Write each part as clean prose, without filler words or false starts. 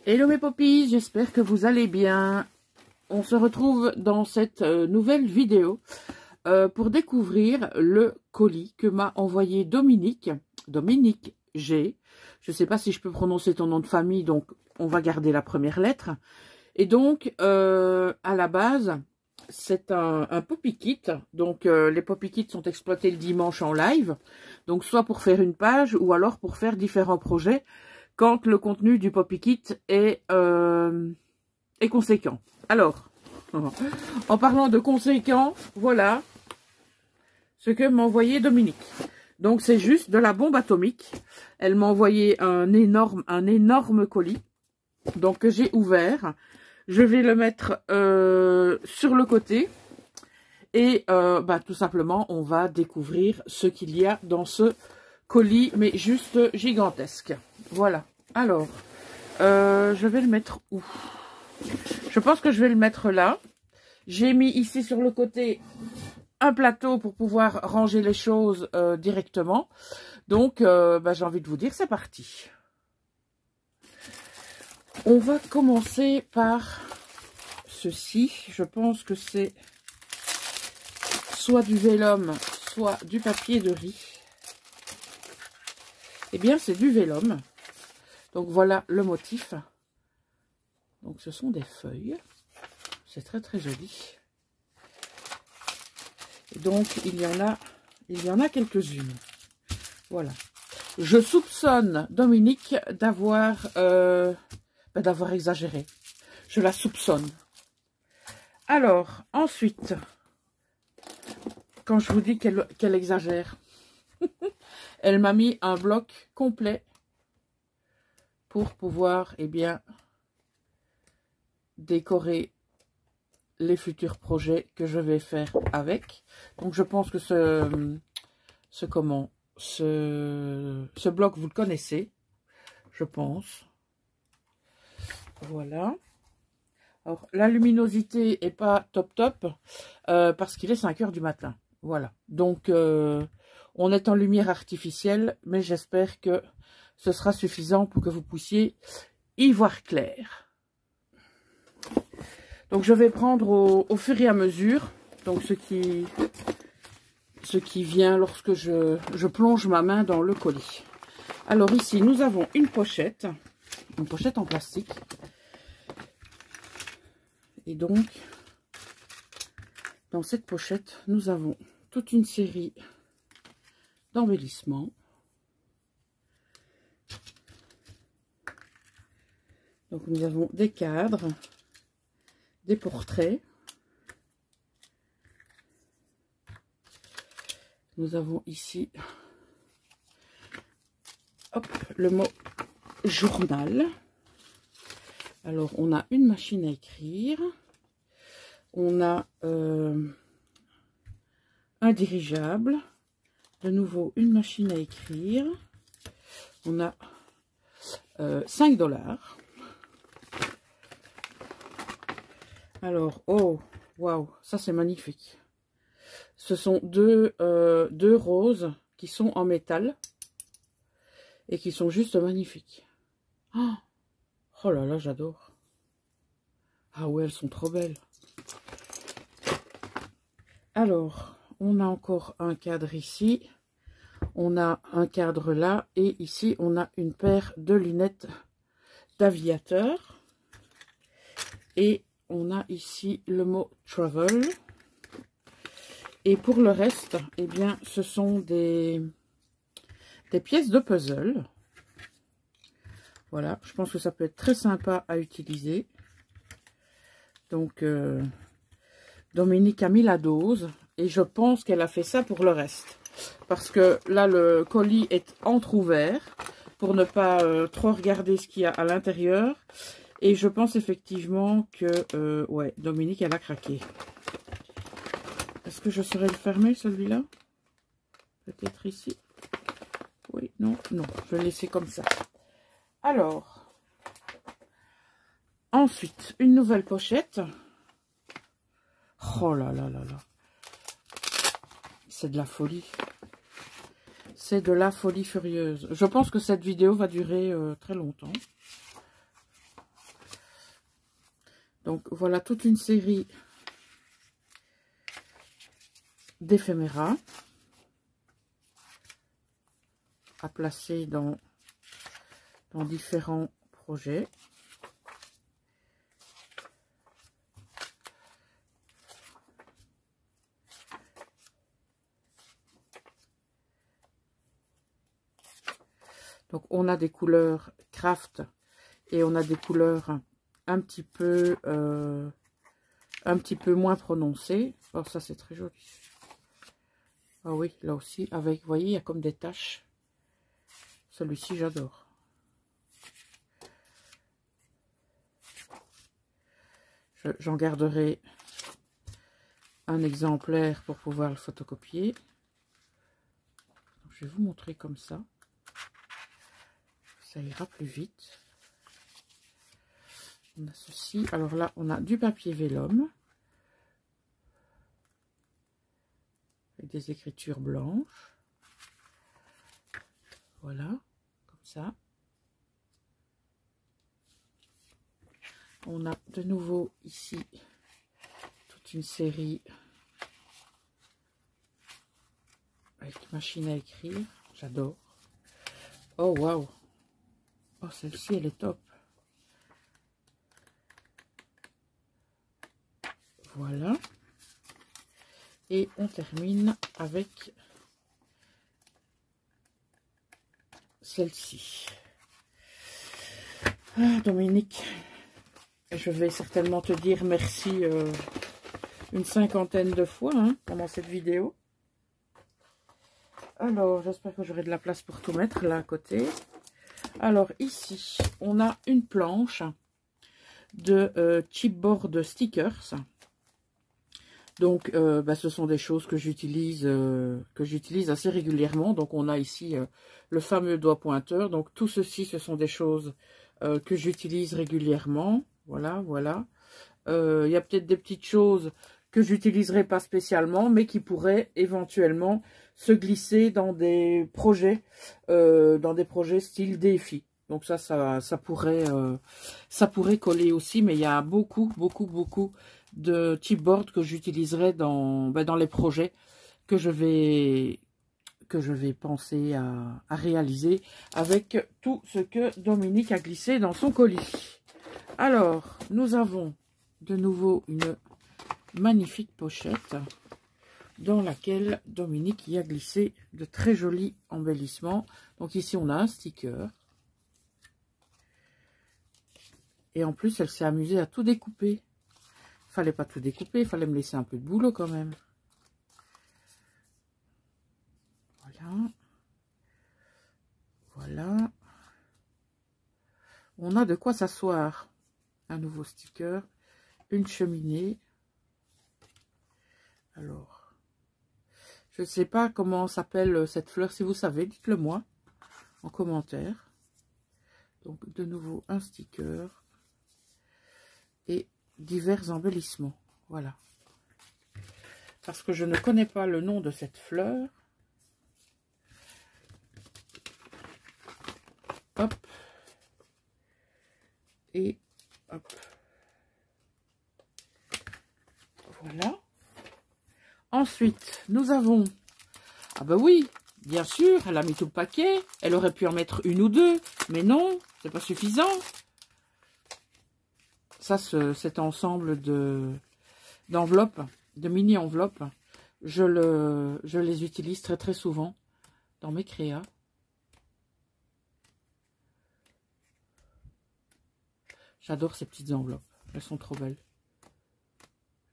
Hello mes poppies, j'espère que vous allez bien. On se retrouve dans cette nouvelle vidéo pour découvrir le colis que m'a envoyé Dominique G. Je ne sais pas si je peux prononcer ton nom de famille, donc on va garder la première lettre. Et donc, à la base, c'est un Poppy Kit. Donc, les Poppy Kits sont exploités le dimanche en live. Donc, soit pour faire une page ou alors pour faire différents projets quand le contenu du Poppy Kit est conséquent. Alors, en parlant de conséquent, voilà ce que m'a envoyé Dominique. Donc, c'est juste de la bombe atomique. Elle m'a envoyé un énorme colis. Donc, que j'ai ouvert. Je vais le mettre sur le côté. Et tout simplement, on va découvrir ce qu'il y a dans ce colis, mais juste gigantesque. Voilà. Alors, je vais le mettre où? Je pense que je vais le mettre là. J'ai mis ici sur le côté un plateau pour pouvoir ranger les choses directement. Donc, j'ai envie de vous dire, c'est parti. On va commencer par ceci. Je pense que c'est soit du vélum, soit du papier de riz. Eh bien, c'est du vélum. Donc, voilà le motif. Donc, ce sont des feuilles. C'est très, très joli. Et donc, il y en a quelques-unes. Voilà. Je soupçonne Dominique d'avoir exagéré. Je la soupçonne. Alors, ensuite, quand je vous dis qu'elle exagère, elle m'a mis un bloc complet pour pouvoir, décorer les futurs projets que je vais faire avec. Donc, je pense que ce bloc, vous le connaissez, je pense. Voilà. Alors, la luminosité est pas top, parce qu'il est 5 h du matin. Voilà. Donc, on est en lumière artificielle, mais j'espère que ce sera suffisant pour que vous puissiez y voir clair. Donc, je vais prendre au fur et à mesure, donc ce qui vient lorsque je plonge ma main dans le colis. Alors ici, nous avons une pochette en plastique. Et donc, dans cette pochette, nous avons toute une série d'embellissements. Donc, nous avons des cadres, des portraits. Nous avons ici, hop, le mot journal. Alors, on a une machine à écrire. On a un dirigeable. De nouveau, une machine à écrire. On a 5 $. Alors, oh, waouh, ça c'est magnifique. Ce sont deux roses qui sont en métal et qui sont juste magnifiques. Oh là là, j'adore. Ah ouais, elles sont trop belles. Alors, on a encore un cadre ici. On a un cadre là. Et ici, on a une paire de lunettes d'aviateur. Et on a ici le mot travel. Et pour le reste, ce sont des pièces de puzzle. Voilà, je pense que ça peut être très sympa à utiliser. Donc, Dominique a mis la dose. Et je pense qu'elle a fait ça pour le reste. Parce que là, le colis est entrouvert. Pour ne pas trop regarder ce qu'il y a à l'intérieur. Et je pense effectivement que, ouais, Dominique, elle a craqué. Est-ce que je saurais le fermer, celui-là? Peut-être ici. Oui, non, non. Je vais le laisser comme ça. Alors, ensuite, une nouvelle pochette. Oh là là là là. C'est de la folie. C'est de la folie furieuse. Je pense que cette vidéo va durer très longtemps. Donc voilà toute une série d'éphéméras à placer dans différents projets. Donc on a des couleurs craft et on a des couleurs un petit peu moins prononcées. Oh, ça c'est très joli. Ah oui, là aussi, avec, vous voyez, il y a comme des taches. Celui-ci, j'adore. J'en garderai un exemplaire pour pouvoir le photocopier. Donc, je vais vous montrer comme ça. Ça ira plus vite. On a ceci. Alors là, on a du papier vélum. Avec des écritures blanches. Voilà, comme ça. On a de nouveau ici toute une série avec machine à écrire. J'adore. Oh, waouh. Oh, celle-ci, elle est top. Voilà. Et on termine avec celle-ci. Ah, Dominique, je vais certainement te dire merci une 50aine de fois pendant cette vidéo. Alors, j'espère que j'aurai de la place pour tout mettre là à côté. Alors, ici, on a une planche de chipboard stickers. Donc, ce sont des choses que j'utilise assez régulièrement. Donc, on a ici le fameux doigt pointeur. Donc, tout ceci, ce sont des choses que j'utilise régulièrement. Voilà, voilà. Il y a peut-être des petites choses que j'utiliserai pas spécialement, mais qui pourraient éventuellement se glisser dans des projets style défi. Donc ça pourrait coller aussi, mais il y a beaucoup de chipboard que j'utiliserai dans les projets que je vais penser à réaliser avec tout ce que Dominique a glissé dans son colis. Alors, nous avons de nouveau une magnifique pochette dans laquelle Dominique y a glissé de très jolis embellissements. Donc ici, on a un sticker. Et en plus, elle s'est amusée à tout découper. Il fallait pas tout découper, il fallait me laisser un peu de boulot quand même. Voilà. Voilà. On a de quoi s'asseoir. Un nouveau sticker. Une cheminée. Alors, je ne sais pas comment s'appelle cette fleur. Si vous savez, dites-le moi en commentaire. Donc, de nouveau, un sticker. Et divers embellissements. Voilà. Parce que je ne connais pas le nom de cette fleur. Hop. Et hop. Voilà. Ensuite, nous avons... Ah bah oui, bien sûr, elle a mis tout le paquet. Elle aurait pu en mettre une ou deux. Mais non, c'est pas suffisant. Ça, cet ensemble d'enveloppes, de mini-enveloppes, je les utilise très souvent dans mes créas. J'adore ces petites enveloppes. Elles sont trop belles.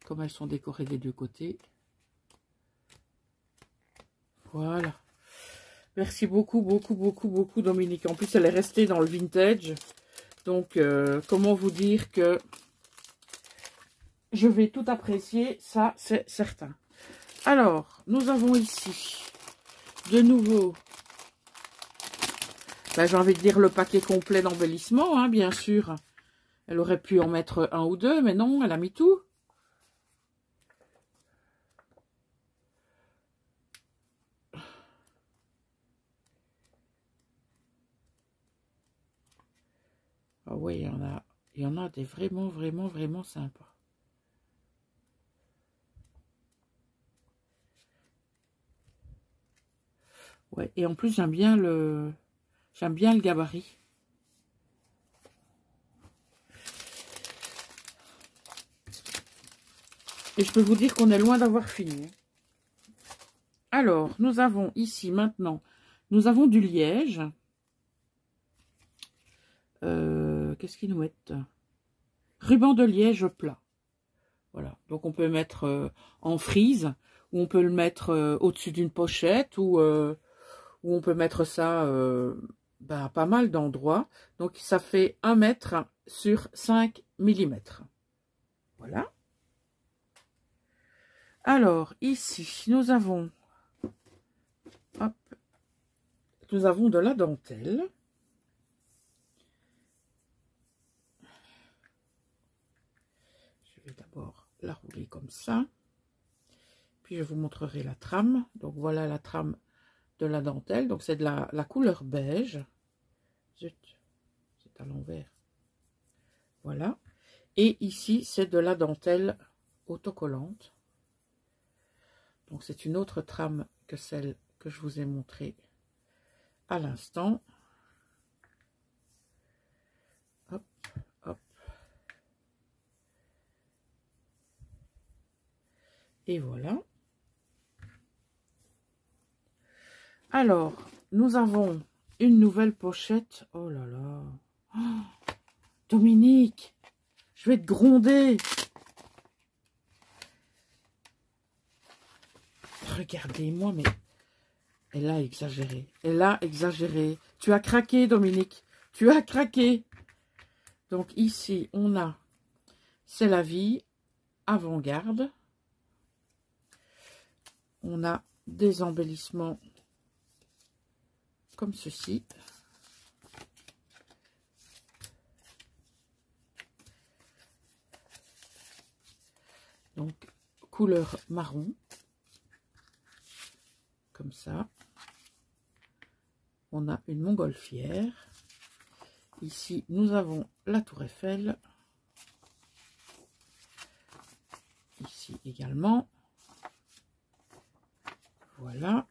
Comme elles sont décorées des deux côtés. Voilà. Merci beaucoup Dominique. En plus, elle est restée dans le vintage. Donc, comment vous dire que je vais tout apprécier, ça c'est certain. Alors, nous avons ici, de nouveau, j'ai envie de dire le paquet complet d'embellissement, bien sûr. Elle aurait pu en mettre un ou deux, mais non, elle a mis tout. Ah oui, il y en a Il y en a des vraiment, vraiment, vraiment sympas. Ouais, et en plus, j'aime bien le gabarit. Et je peux vous dire qu'on est loin d'avoir fini. Alors, nous avons ici maintenant, nous avons du liège. Qu'est-ce qu'ils nous mettent? Ruban de liège plat. Voilà, donc on peut mettre en frise, ou on peut le mettre au-dessus d'une pochette, ou on peut mettre ça pas mal d'endroits. Donc ça fait 1 mètre sur 5 mm. Voilà. Alors ici, nous avons, hop, nous avons de la dentelle. Je vais d'abord la rouler comme ça. Puis je vous montrerai la trame. Donc voilà la trame de la dentelle. Donc c'est de la couleur beige. Zut, c'est à l'envers. Voilà. Et ici, c'est de la dentelle autocollante. Donc c'est une autre trame que celle que je vous ai montrée à l'instant. Hop, hop. Et voilà. Alors, nous avons une nouvelle pochette. Oh là là. Oh, Dominique, je vais te gronder. Regardez-moi, mais elle a exagéré. Elle a exagéré. Tu as craqué, Dominique. Tu as craqué. Donc ici, on a C'est la vie, avant-garde. On a des embellissements comme ceci. Donc, couleur marron. Comme ça. On a une montgolfière. Ici, nous avons la tour Eiffel. Ici également. Voilà.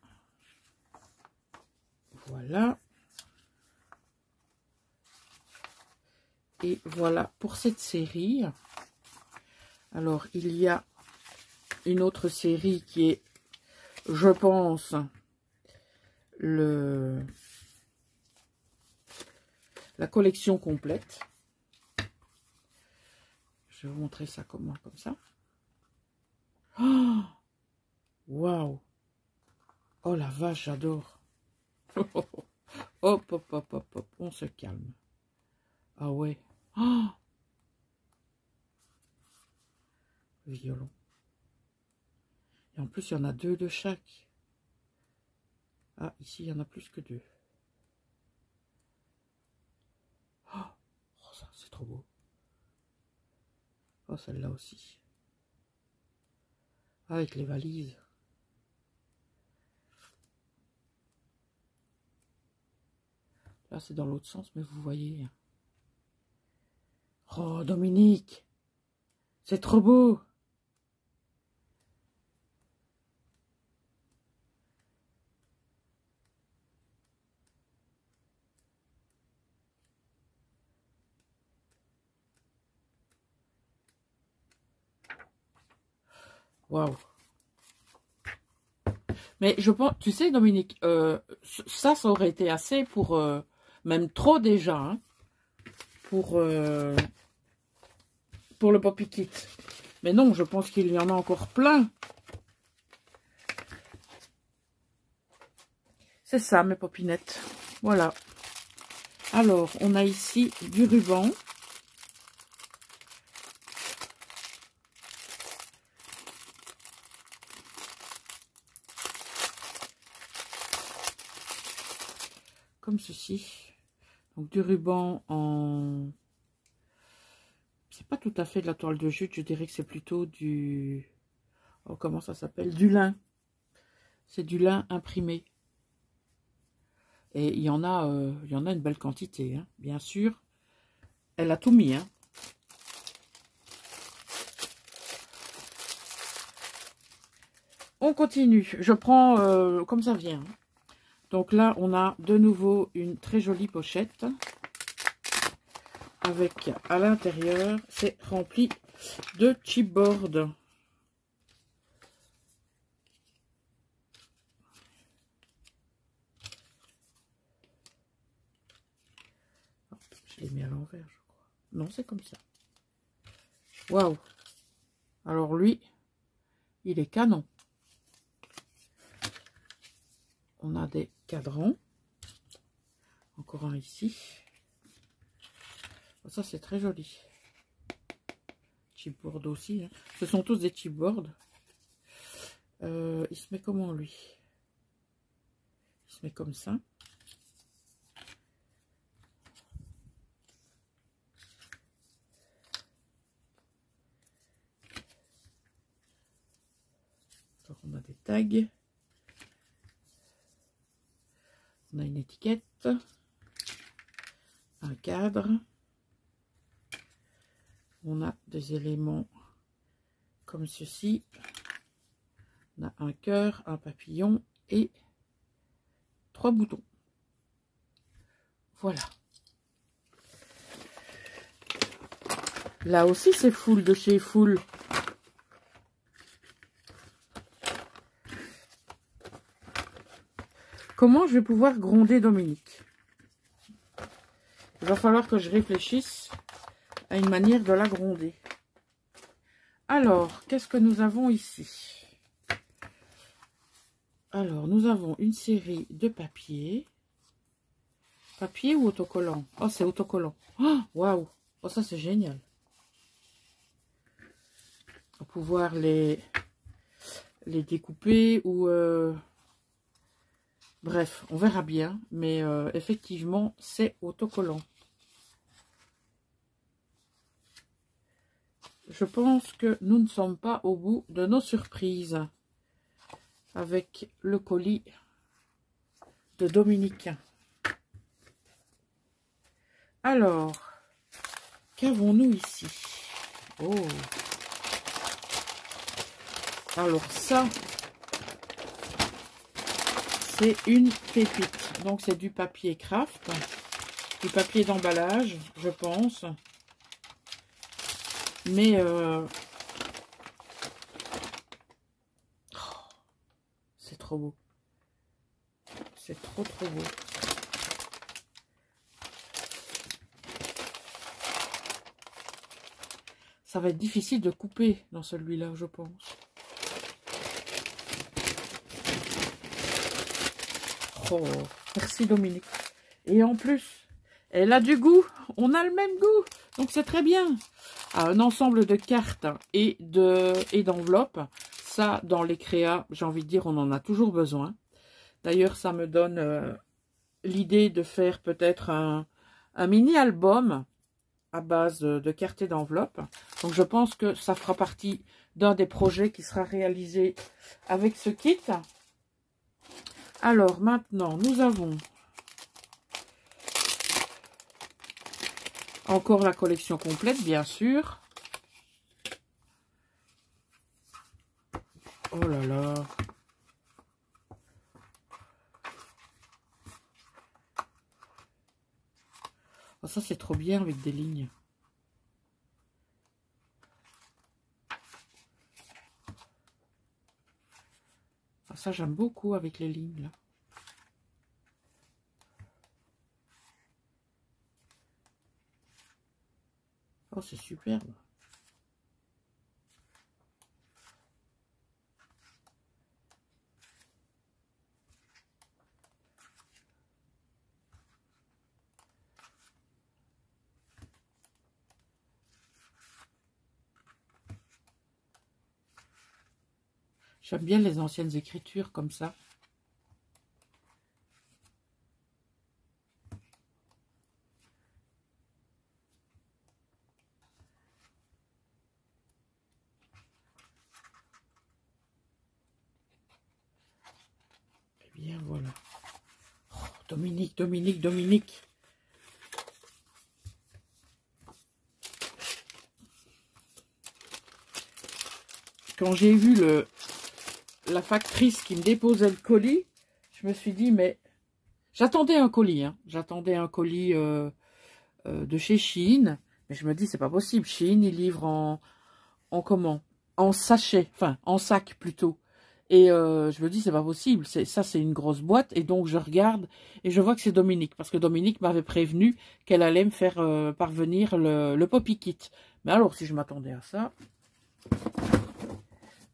Voilà. Et voilà pour cette série. Alors, il y a une autre série qui est, je pense, la collection complète. Je vais vous montrer ça comme ça. Oh, waouh! Oh la vache, j'adore! Hop, hop, hop, hop, hop, on se calme. Ah ouais. Oh, violon. Et en plus, il y en a 2 de chaque. Ah, ici, il y en a plus que 2. Oh, ça, c'est trop beau. Oh, celle-là aussi. Ah, avec les valises. Là, c'est dans l'autre sens, mais vous voyez. Oh, Dominique, c'est trop beau. Waouh. Mais je pense, tu sais, Dominique, ça aurait été assez pour, même trop déjà, hein, pour le Poppy Kit. Mais non, je pense qu'il y en a encore plein. C'est ça, mes popinettes. Voilà. Alors, on a ici du ruban. Comme ceci. Donc, du ruban en... C'est pas tout à fait de la toile de jute, je dirais que c'est plutôt du... Oh, comment ça s'appelle? Du lin. C'est du lin imprimé. Et il y en a une belle quantité, hein, bien sûr. Elle a tout mis, hein. On continue. Je prends comme ça vient. Donc là, on a de nouveau une très jolie pochette. Avec, à l'intérieur, c'est rempli de chipboard. Je l'ai mis à l'envers, je crois. Non, c'est comme ça. Waouh! Alors lui, il est canon. On a des cadrans. Encore un ici. Ça, c'est très joli. Chipboard aussi. Hein. Ce sont tous des chipboards. Il se met comment, lui? Il se met comme ça. Alors, on a des tags. On a une étiquette. Un cadre. On a des éléments comme ceci. On a un cœur, un papillon et 3 boutons. Voilà. Là aussi, c'est full de chez Full. Comment je vais pouvoir gronder Dominique? Il va falloir que je réfléchisse à une manière de la gronder. Alors, qu'est-ce que nous avons ici? Alors, nous avons une série de papiers. Papier ou autocollant? Oh, c'est autocollant. Oh, waouh! Oh, ça, c'est génial. On va pouvoir les découper ou... Bref, on verra bien. Mais effectivement, c'est autocollant. Je pense que nous ne sommes pas au bout de nos surprises avec le colis de Dominique. Alors, qu'avons-nous ici? Oh! Alors ça, c'est une pépite. Donc c'est du papier craft, du papier d'emballage, je pense. Mais c'est trop beau. C'est trop beau. Ça va être difficile de couper dans celui-là, je pense. Oh, merci Dominique. Et en plus, elle a du goût. On a le même goût. Donc c'est très bien. Un ensemble de cartes et d'enveloppes. Ça, dans les créas, j'ai envie de dire, on en a toujours besoin. D'ailleurs, ça me donne l'idée de faire peut-être un mini-album à base de cartes et d'enveloppes. Donc, je pense que ça fera partie d'un des projets qui sera réalisé avec ce kit. Alors, maintenant, nous avons encore la collection complète, bien sûr. Oh là là. Oh, ça, c'est trop bien avec des lignes. Ah, ça, j'aime beaucoup avec les lignes, là. Oh, c'est superbe. J'aime bien les anciennes écritures comme ça. Eh bien, voilà. Oh, Dominique, Dominique, Dominique. Quand j'ai vu la factrice qui me déposait le colis, je me suis dit, mais j'attendais un colis, hein. J'attendais un colis de chez Shein, mais je me dis, c'est pas possible. Shein, il livre en comment? En sachet, enfin, en sac plutôt. Et je me dis, c'est pas possible. Ça, c'est une grosse boîte. Et donc, je regarde et je vois que c'est Dominique. Parce que Dominique m'avait prévenu qu'elle allait me faire parvenir le Poppy Kit. Mais alors, si je m'attendais à ça...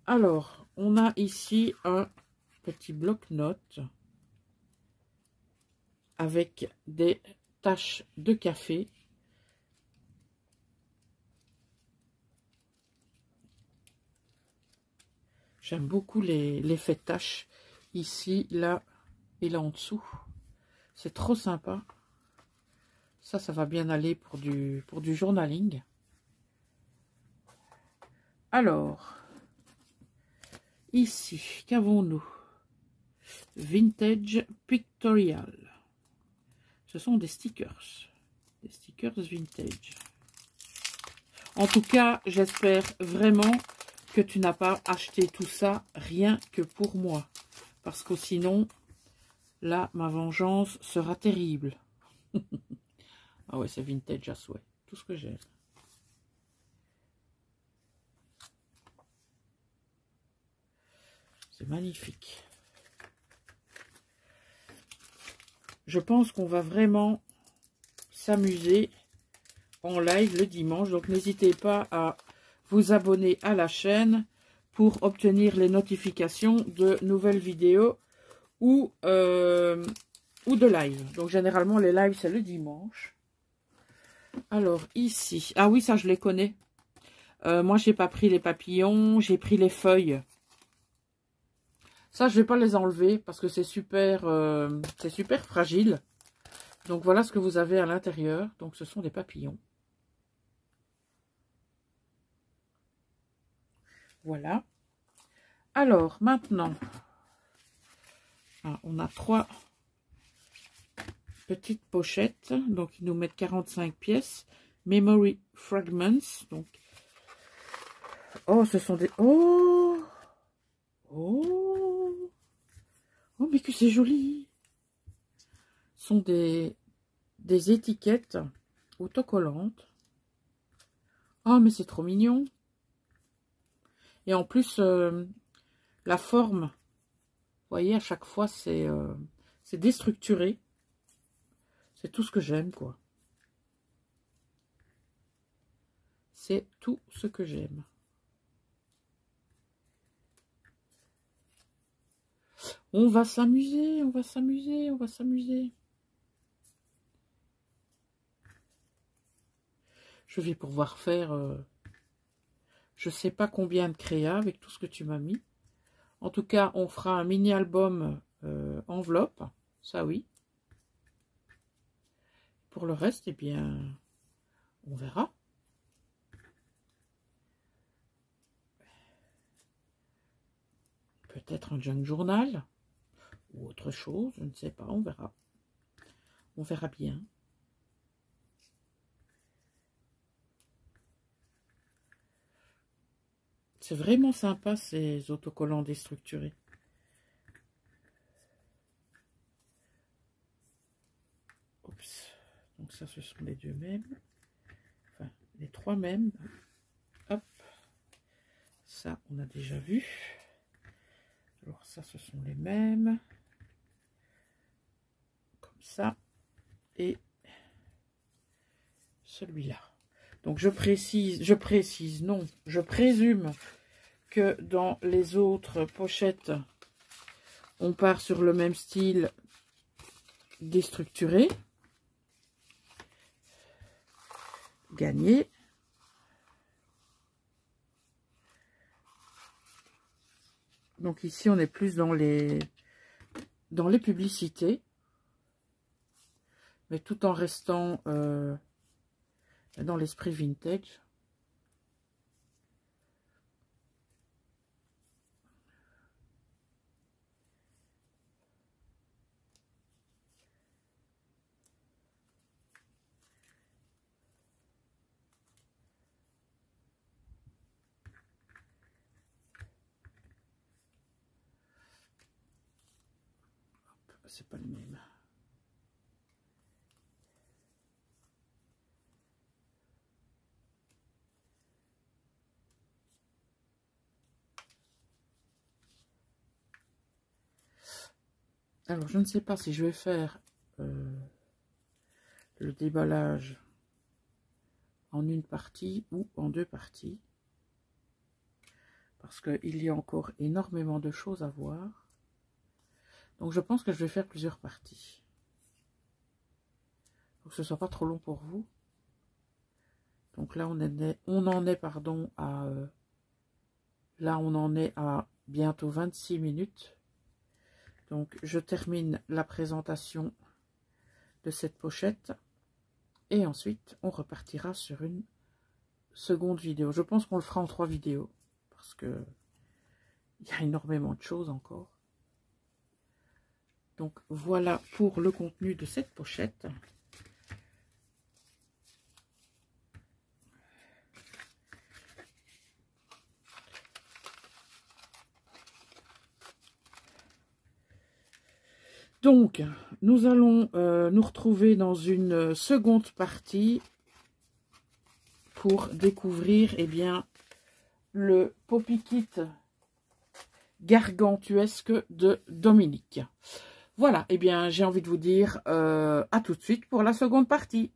Alors, on a ici un petit bloc-notes avec des taches de café. J'aime beaucoup l'effet tache ici, là et là en dessous. C'est trop sympa. Ça va bien aller pour du journaling. Alors, ici, qu'avons-nous? Vintage Pictorial. Ce sont des stickers. Des stickers vintage. En tout cas, j'espère vraiment que tu n'as pas acheté tout ça rien que pour moi. Parce que sinon, là, ma vengeance sera terrible. Ah ouais, c'est vintage à souhait. Tout ce que j'aime. C'est magnifique. Je pense qu'on va vraiment s'amuser en live le dimanche. Donc, n'hésitez pas à vous abonner à la chaîne pour obtenir les notifications de nouvelles vidéos ou de live. Donc, généralement, les lives, c'est le dimanche. Alors, ici. Ah oui, ça, je les connais. Moi, j'ai pas pris les papillons. J'ai pris les feuilles. Ça, je vais pas les enlever parce que c'est super fragile. Donc, voilà ce que vous avez à l'intérieur. Donc, ce sont des papillons. Voilà. Alors, maintenant, on a 3 petites pochettes. Donc, ils nous mettent 45 pièces. Memory Fragments. Donc, oh, ce sont des... Oh! Oh! Oh, mais que c'est joli! Ce sont des étiquettes autocollantes. Oh, mais c'est trop mignon! Et en plus, la forme, vous voyez, à chaque fois, c'est déstructuré. C'est tout ce que j'aime, quoi. C'est tout ce que j'aime. On va s'amuser, on va s'amuser, on va s'amuser. Je vais pouvoir faire, je sais pas combien de créas avec tout ce que tu m'as mis. En tout cas, on fera un mini-album enveloppe, ça oui. Pour le reste, eh bien, on verra. Peut-être un junk journal ou autre chose, je ne sais pas, on verra. On verra bien. C'est vraiment sympa ces autocollants déstructurés. Oups. Donc ça, ce sont les 2 mêmes. Enfin, les 3 mêmes. Hop. Ça, on a déjà vu. Alors ça, ce sont les mêmes. Comme ça. Et celui-là. Donc je présume que dans les autres pochettes, on part sur le même style déstructuré. Gagné. Donc ici, on est plus dans les publicités, mais tout en restant dans l'esprit vintage. c'est pas le même. Alors, je ne sais pas si je vais faire le déballage en une partie ou en deux parties. Parce qu'il y a encore énormément de choses à voir. Donc, je pense que je vais faire plusieurs parties. Pour que ce ne soit pas trop long pour vous. Donc là, on en est pardon, à... là, on en est à bientôt 26 minutes. Donc, je termine la présentation de cette pochette. Et ensuite, on repartira sur une seconde vidéo. Je pense qu'on le fera en 3 vidéos. Parce que il y a énormément de choses encore. Donc, voilà pour le contenu de cette pochette. Donc, nous allons nous retrouver dans une seconde partie pour découvrir, eh bien, le Poppy Kit gargantuesque de Dominique. Voilà, eh bien, j'ai envie de vous dire à tout de suite pour la seconde partie.